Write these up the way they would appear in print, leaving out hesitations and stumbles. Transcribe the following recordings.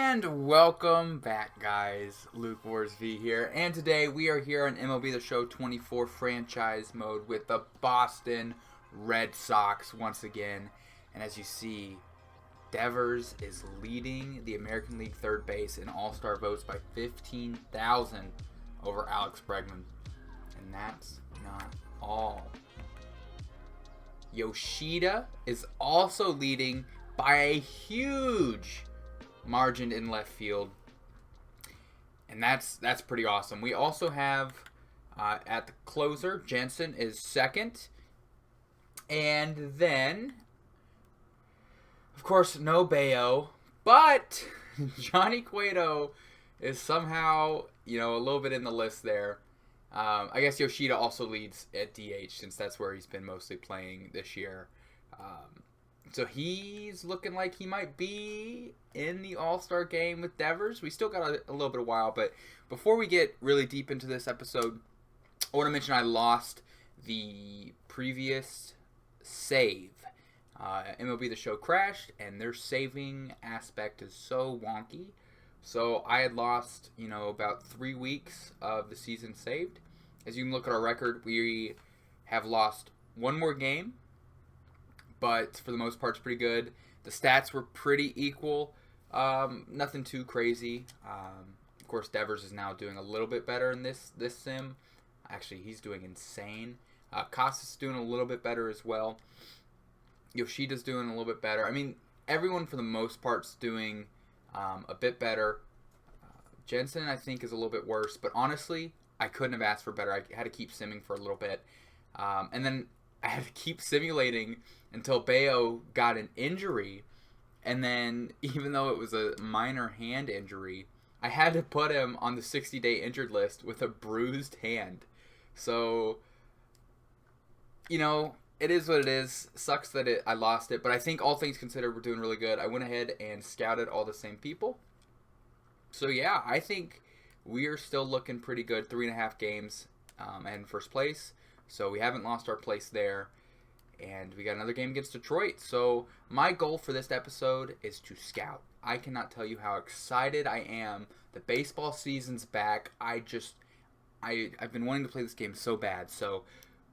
And welcome back, guys. Luke Wars V here, and today we are here on MLB The Show 24 franchise mode with the Boston Red Sox once again. And as you see, Devers is leading the American League third base in All-Star votes by 15,000 over Alex Bregman. And that's not all. Yoshida is also leading by a huge margin in left field, and that's pretty awesome. We also have at the closer, Jensen is second, and then of course no Bayo, but Johnny Cueto is somehow a little bit in the list there. I guess Yoshida also leads at DH since that's where he's been mostly playing this year. So he's looking like he might be in the All-Star game with Devers. We still got a little bit of while, but before we get really deep into this episode, I want to mention I lost the previous save. MLB The Show crashed, and their saving aspect is so wonky. So I had lost, about 3 weeks of the season saved. As you can look at our record, we have lost one more game, but for the most part, it's pretty good. The stats were pretty equal. Nothing too crazy. Of course, Devers is now doing a little bit better in this sim. Actually, he's doing insane. Casas is doing a little bit better as well. Yoshida's doing a little bit better. I mean, everyone for the most part's doing a bit better. Jensen, I think, is a little bit worse. But honestly, I couldn't have asked for better. I had to keep simming for a little bit. And then I had to keep simulating until Bayo got an injury. And then, even though it was a minor hand injury, I had to put him on the 60-day injured list with a bruised hand. So, it is what it is. Sucks that I lost it. But I think all things considered, we're doing really good. I went ahead and scouted all the same people. So, yeah, I think we are still looking pretty good. 3.5 games and first place. So we haven't lost our place there. And we got another game against Detroit. So my goal for this episode is to scout. I cannot tell you how excited I am. The baseball season's back. I've been wanting to play this game so bad. So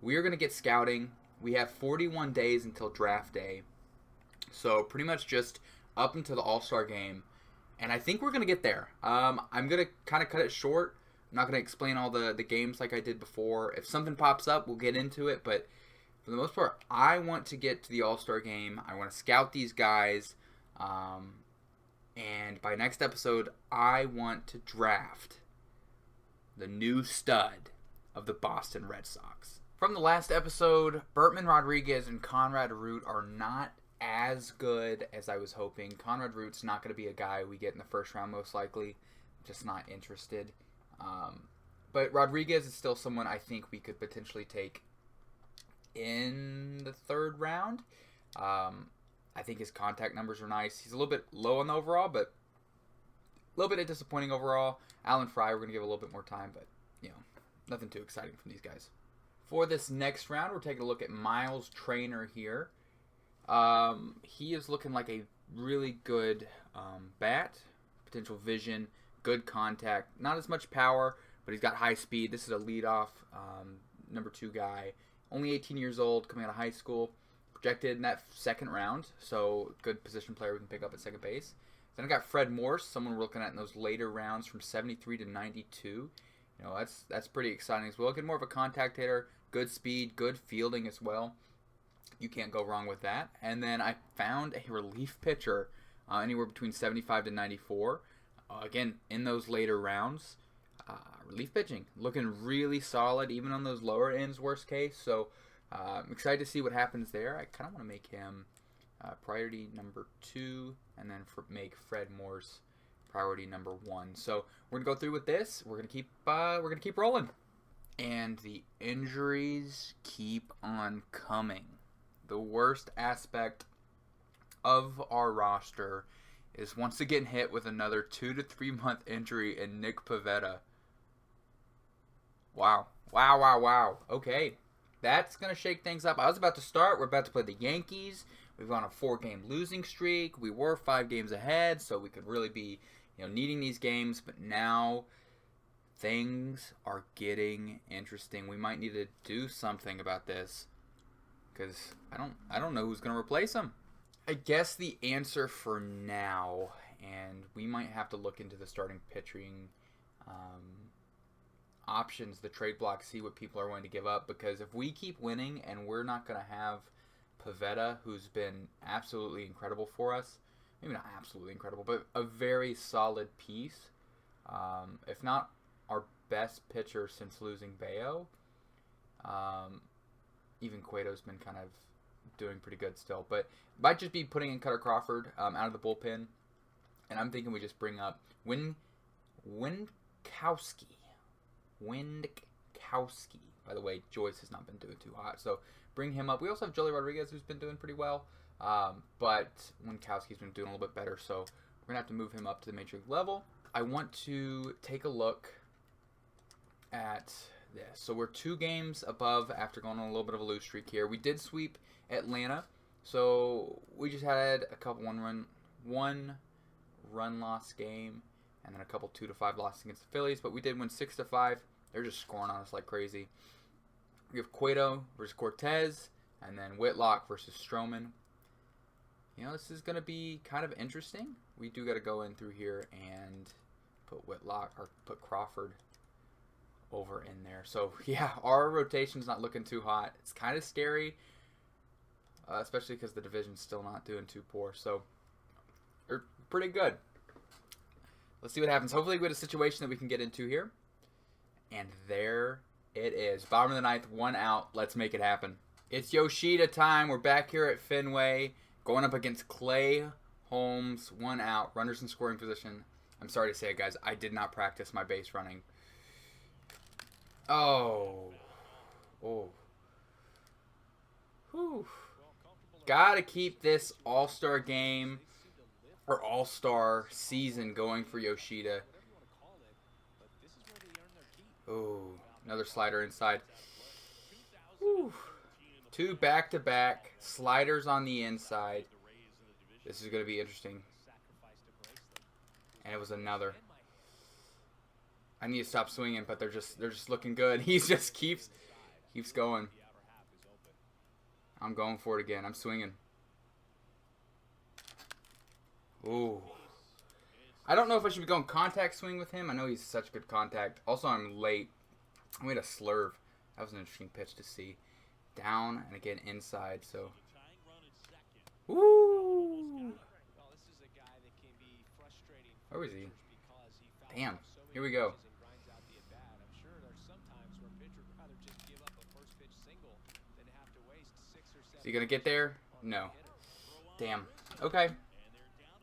we are going to get scouting. We have 41 days until draft day. So pretty much just up until the All-Star game. And I think we're going to get there. I'm going to kind of cut it short. I'm not going to explain all the games like I did before. If something pops up, we'll get into it. But for the most part, I want to get to the All-Star game. I want to scout these guys. And by next episode, I want to draft the new stud of the Boston Red Sox. From the last episode, Bertman Rodriguez and Conrad Root are not as good as I was hoping. Conrad Root's not going to be a guy we get in the first round most likely. Just not interested. But Rodriguez is still someone I think we could potentially take in the third round. I think his contact numbers are nice. He's a little bit low on the overall, but a little bit disappointing overall. Alan Fry, we're going to give a little bit more time, but, nothing too exciting from these guys. For this next round, we're taking a look at Miles Traynor here. He is looking like a really good bat, potential vision, good contact, not as much power, but he's got high speed. This is a leadoff number 2 guy, only 18 years old, coming out of high school, projected in that second round, so good position player we can pick up at second base. Then I got Fred Morse, someone we're looking at in those later rounds from 73 to 92. That's pretty exciting as well. Get more of a contact hitter, good speed, good fielding as well. You can't go wrong with that. And then I found a relief pitcher anywhere between 75 to 94. Again, in those later rounds, relief pitching, looking really solid, even on those lower ends, worst case. So I'm excited to see what happens there. I kind of want to make him priority number 2, and then make Fred Morse priority number 1. So we're gonna go through with this. We're gonna keep rolling, and the injuries keep on coming. The worst aspect of our roster is once again hit with another 2 to 3 month injury in Nick Pivetta. Wow. Okay. That's going to shake things up. I was about to start. We're about to play the Yankees. We've on a 4-game losing streak. We were 5 games ahead, so we could really be, needing these games. But now things are getting interesting. We might need to do something about this because I don't know who's going to replace him. I guess the answer for now, and we might have to look into the starting pitching options, the trade block, see what people are willing to give up. Because if we keep winning and we're not going to have Pivetta, who's been absolutely incredible for us, maybe not absolutely incredible, but a very solid piece, if not our best pitcher since losing Bayo. Even Cueto's been kind of doing pretty good still, but might just be putting in Cutter Crawford out of the bullpen, and I'm thinking we just bring up Windkowski. By the way, Joyce has not been doing too hot, so bring him up. We also have Joely Rodriguez, who's been doing pretty well, but Windkowski's been doing a little bit better, so we're gonna have to move him up to the major league level. I want to take a look at this. So we're 2 games above after going on a little bit of a lose streak here. We did sweep Atlanta, so we just had a couple one run loss game, and then a couple 2-5 losses against the Phillies. But we did win 6-5. They're just scoring on us like crazy. We have Cueto versus Cortez, and then Whitlock versus Stroman. This is going to be kind of interesting. We do got to go in through here and put Whitlock or put Crawford over in there. So yeah, our rotation's not looking too hot. It's kind of scary, especially because the division's still not doing too poor. So they're pretty good. Let's see what happens. Hopefully we get a situation that we can get into here. And there it is. Bottom of the 9th, 1 out. Let's make it happen. It's Yoshida time. We're back here at Fenway, going up against Clay Holmes. 1 out. Runners in scoring position. I'm sorry to say it, guys. I did not practice my base running. Oh. Whew. Gotta keep this all-star game or all-star season going for Yoshida. Oh, another slider inside. Whew. 2 back-to-back sliders on the inside. This is going to be interesting. And it was another. I need to stop swinging, but they're just looking good. He just keeps going. I'm going for it again. I'm swinging. Ooh. I don't know if I should be going contact swing with him. I know he's such good contact. Also, I'm late. I made a slurve. That was an interesting pitch to see. Down and again inside. So. Woo. Where was he? Damn. Here we go. Is he going to get there? No. Damn. Okay.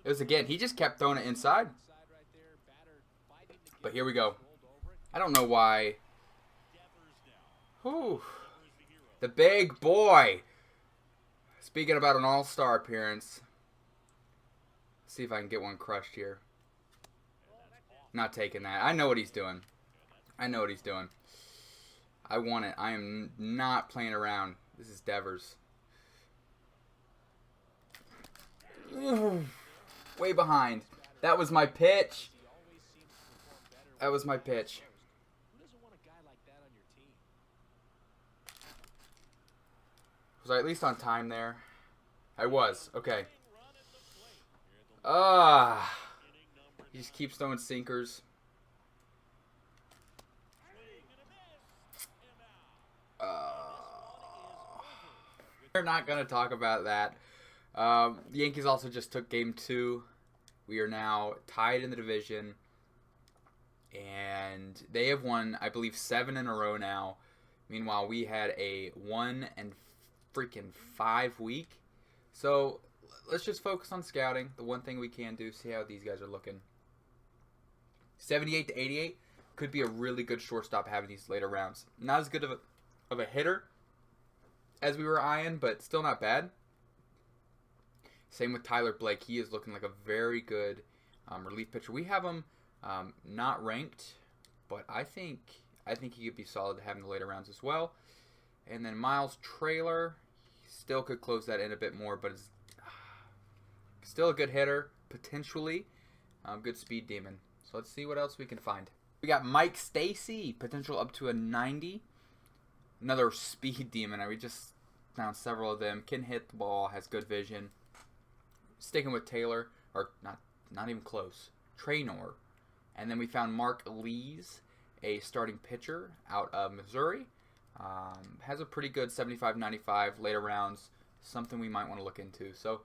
It was again. He just kept throwing it inside. But here we go. I don't know why. Whew. The big boy. Speaking about an all-star appearance. Let's see if I can get one crushed here. Not taking that. I know what he's doing. I know what he's doing. I want it. I am not playing around. This is Devers. Way behind. That was my pitch. That was my pitch. Was I at least on time there? I was. Okay. He just keeps throwing sinkers. We're not going to talk about that. The Yankees also just took game 2. We are now tied in the division. And they have won, I believe, 7 in a row now. Meanwhile, we had a 1-5 week. So let's just focus on scouting. The one thing we can do, see how these guys are looking. 78 to 88 could be a really good shortstop having these later rounds. Not as good of a hitter as we were eyeing, but still not bad. Same with Tyler Blake. He is looking like a very good relief pitcher. We have him not ranked, but I think he could be solid to have in the later rounds as well. And then Miles Trailer, he still could close that in a bit more, but it's Still a good hitter, potentially. Good speed demon. So let's see what else we can find. We got Mike Stacy, potential up to a 90. Another speed demon. We just found several of them. Can hit the ball, has good vision. Sticking with Taylor, or not even close. Traynor. And then we found Mark Lees, a starting pitcher out of Missouri. Has a pretty good 75-95 later rounds. Something we might want to look into. So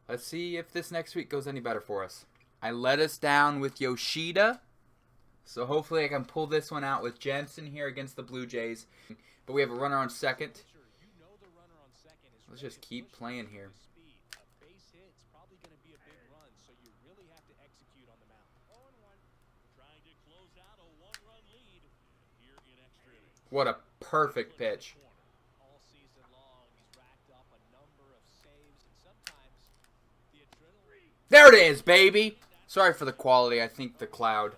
let's see if this next week goes any better for us. I let us down with Yoshida. So hopefully I can pull this one out with Jensen here against the Blue Jays. But we have a runner on second. Let's just keep playing here. What a perfect pitch. There it is, baby. Sorry for the quality. I think the cloud.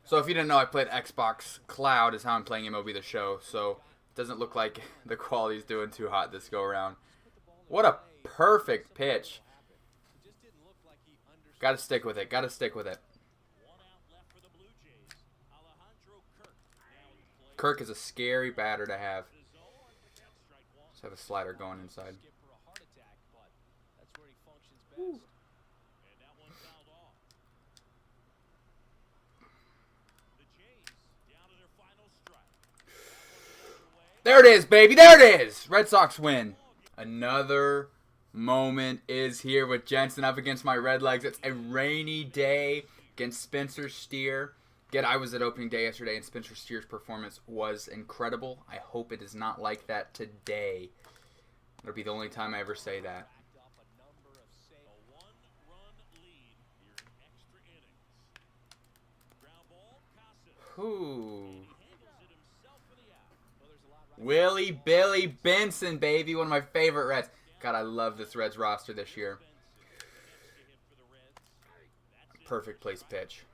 So if you didn't know, I played Xbox. Cloud is how I'm playing MLB The Show. So it doesn't look like the quality's doing too hot this go around. What a perfect pitch. Got to stick with it. Got to stick with it. Kirk is a scary batter to have. Just have a slider going inside. Woo. There it is, baby. There it is. Red Sox win. Another moment is here with Jensen up against my Redlegs. It's a rainy day against Spencer Steer. Again, I was at opening day yesterday, and Spencer Steer's performance was incredible. I hope it is not like that today. It'll be the only time I ever say that. Ooh. Willie Billy Benson, baby. One of my favorite Reds. God, I love this Reds roster this year. Perfect place pitch.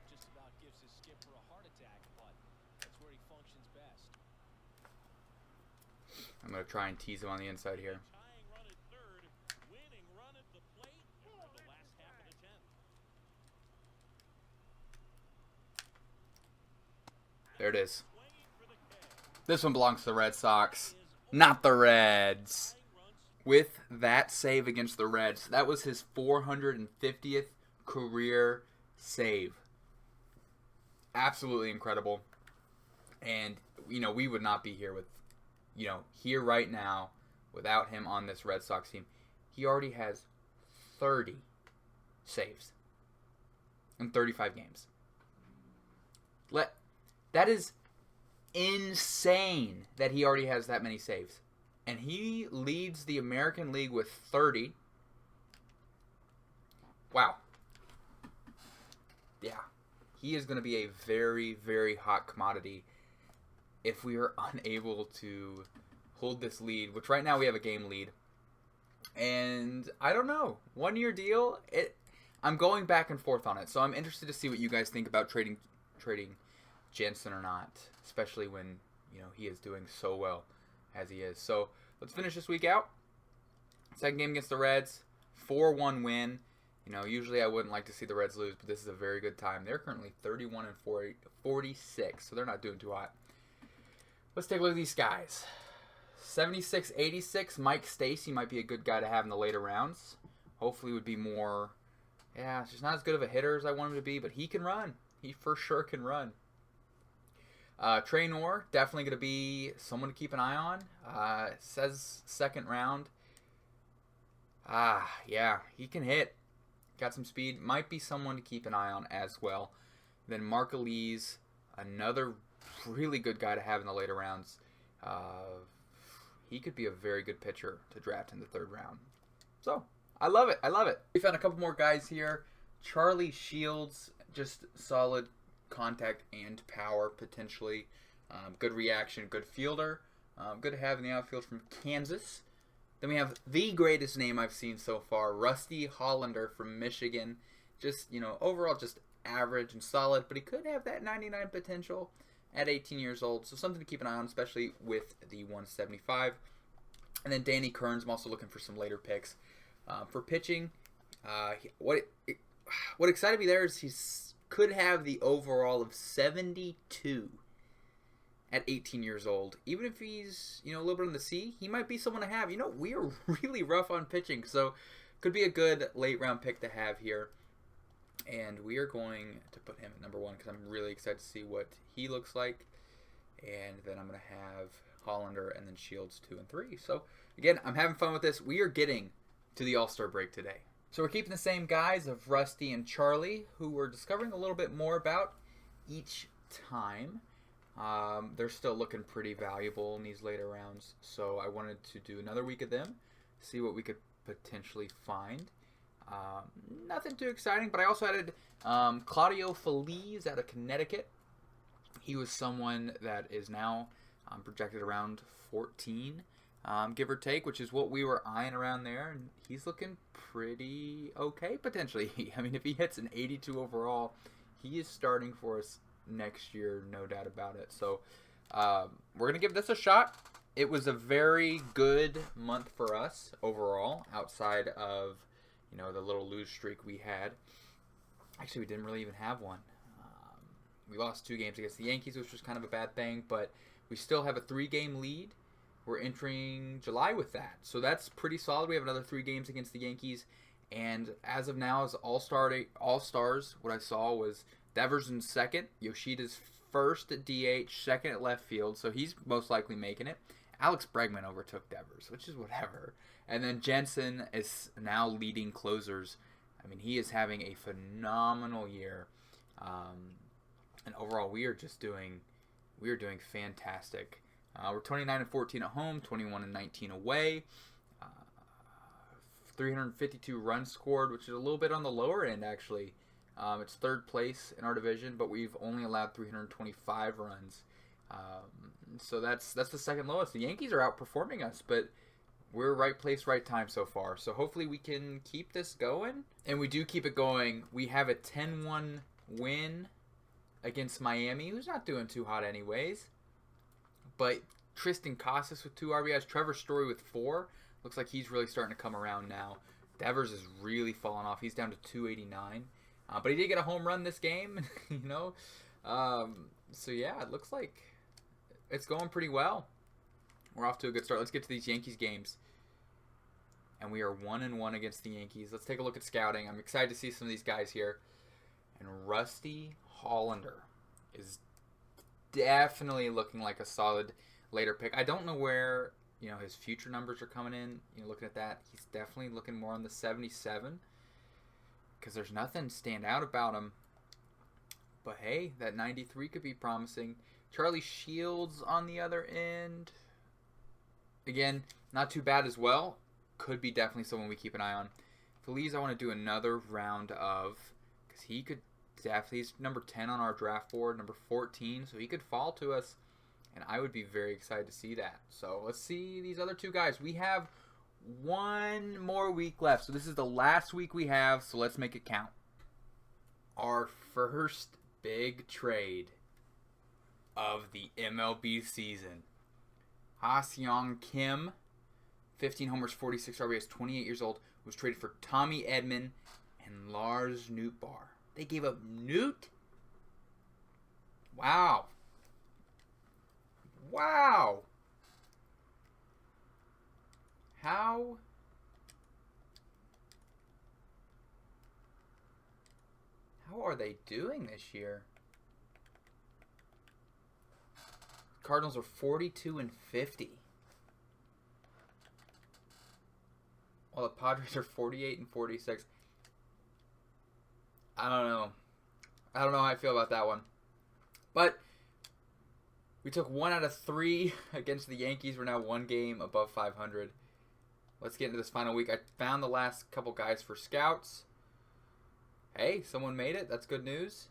I'm going to try and tease him on the inside here. There it is. This one belongs to the Red Sox, not the Reds. With that save against the Reds, that was his 450th career save. Absolutely incredible. And, you know, we would not be here with, here right now without him on this Red Sox team. He already has 30 saves in 35 games. That is insane that he already has that many saves. And he leads the American League with 30. Wow. Yeah. He is going to be a very, very hot commodity if we are unable to hold this lead, which right now we have a game lead. And I don't know. 1-year deal. I'm going back and forth on it. So I'm interested to see what you guys think about trading Jensen or not, especially when, he is doing so well as he is. So let's finish this week out. Second game against the Reds, 4-1 win. Usually I wouldn't like to see the Reds lose, but this is a very good time. They're currently 31-46, so they're not doing too hot. Let's take a look at these guys. 76-86, Mike Stacy might be a good guy to have in the later rounds. Hopefully would be more, just not as good of a hitter as I want him to be, but he can run. He for sure can run. Traynor, definitely going to be someone to keep an eye on. It says second round. Yeah, he can hit. Got some speed. Might be someone to keep an eye on as well. Then Mark Lees, another really good guy to have in the later rounds. He could be a very good pitcher to draft in the third round. So, I love it. I love it. We found a couple more guys here. Charlie Shields, just solid contact and power potentially. Good reaction, good fielder. Good to have in the outfield from Kansas. Then we have the greatest name I've seen so far, Rusty Hollander from Michigan. Just, overall just average and solid, but he could have that 99 potential at 18 years old. So something to keep an eye on, especially with the 175. And then Danny Kearns, I'm also looking for some later picks. For pitching, What excited me there is he could have the overall of 72 at 18 years old. Even if he's, a little bit on the C, he might be someone to have. We are really rough on pitching, so could be a good late round pick to have here. And we are going to put him at number 1 because I'm really excited to see what he looks like. And then I'm going to have Hollander and then Shields 2 and 3. So, again, I'm having fun with this. We are getting to the All-Star break today. So we're keeping the same guys of Rusty and Charlie, who we're discovering a little bit more about each time. They're still looking pretty valuable in these later rounds. So I wanted to do another week of them, see what we could potentially find. Nothing too exciting, but I also added Claudio Feliz out of Connecticut. He was someone that is now projected around 14, give or take, which is what we were eyeing around there. And he's looking pretty okay, potentially. I mean, if he hits an 82 overall, he is starting for us next year, no doubt about it. So we're going to give this a shot. It was a very good month for us overall, outside of the little lose streak we had. Actually, we didn't really even have one. We lost 2 games against the Yankees, which was kind of a bad thing, but we still have a 3-game lead. We're entering July with that, so that's pretty solid. We have another 3 games against the Yankees, and as of now, as all-stars, what I saw was Devers in second, Yoshida's first at DH, second at left field, so he's most likely making it. Alex Bregman overtook Devers, which is whatever. And then Jensen is now leading closers. I mean, he is having a phenomenal year. And overall, we are doing fantastic. We're 29-14 at home, 21-19 away. 352 runs scored, which is a little bit on the lower end, actually. It's 3rd place in our division, but we've only allowed 325 runs. So that's the 2nd lowest. The Yankees are outperforming us, but we're right place, right time so far. So hopefully we can keep this going. And we do keep it going. We have a 10-1 win against Miami, who's not doing too hot anyways. But Tristan Casas with 2 RBIs, Trevor Story with 4. Looks like he's really starting to come around now. Devers is really falling off. He's down to 289. But he did get a home run this game, So yeah, it looks like it's going pretty well. We're off to a good start. Let's get to these Yankees games. And we are 1-1 against the Yankees. Let's take a look at scouting. I'm excited to see some of these guys here. And Rusty Hollander is definitely looking like a solid later pick. I don't know where, his future numbers are coming in. Looking at that, he's definitely looking more on the 77. Because there's nothing stand out about him. But hey, that 93 could be promising. Charlie Shields on the other end. Again, not too bad as well. Could be definitely someone we keep an eye on. Feliz, I want to do another round of, because he could definitely, he's number 10 on our draft board, number 14, so he could fall to us, and I would be very excited to see that. So let's see these other 2 guys. We have 1 more week left, so this is the last week we have, so let's make it count. Our first big trade of the MLB season. Ha-Seong Kim, 15 homers, 46 RBIs, 28 years old, was traded for Tommy Edman and Lars Nootbaar. They gave up Newt? Wow. Wow. How are they doing this year? Cardinals are 42-50. While the Padres are 48-46. I don't know how I feel about that one. But we took 1 out of 3 against the Yankees. We're now 1 game above 500. Let's get into this final week. I found the last couple guys for scouts. Hey, someone made it. That's good news.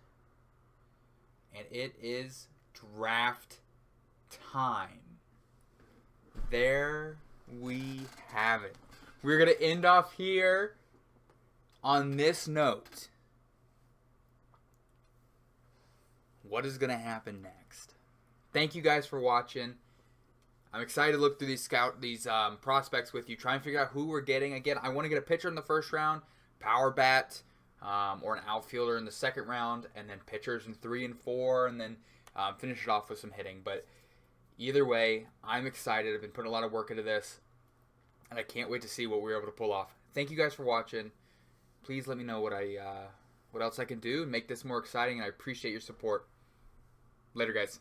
And it is draft time. There we have it. We're going to end off here on this note. What is going to happen next? Thank you guys for watching. I'm excited to look through these prospects with you. Try and figure out who we're getting. Again, I want to get a pitcher in the first round. power bat or an outfielder in the second round, and then pitchers in 3 and 4, and then finish it off with some hitting. But either way, I'm excited. I've been putting a lot of work into this, and I can't wait to see what we're able to pull off. Thank you guys for watching. Please let me know what else I can do and make this more exciting, and I appreciate your support. Later, guys.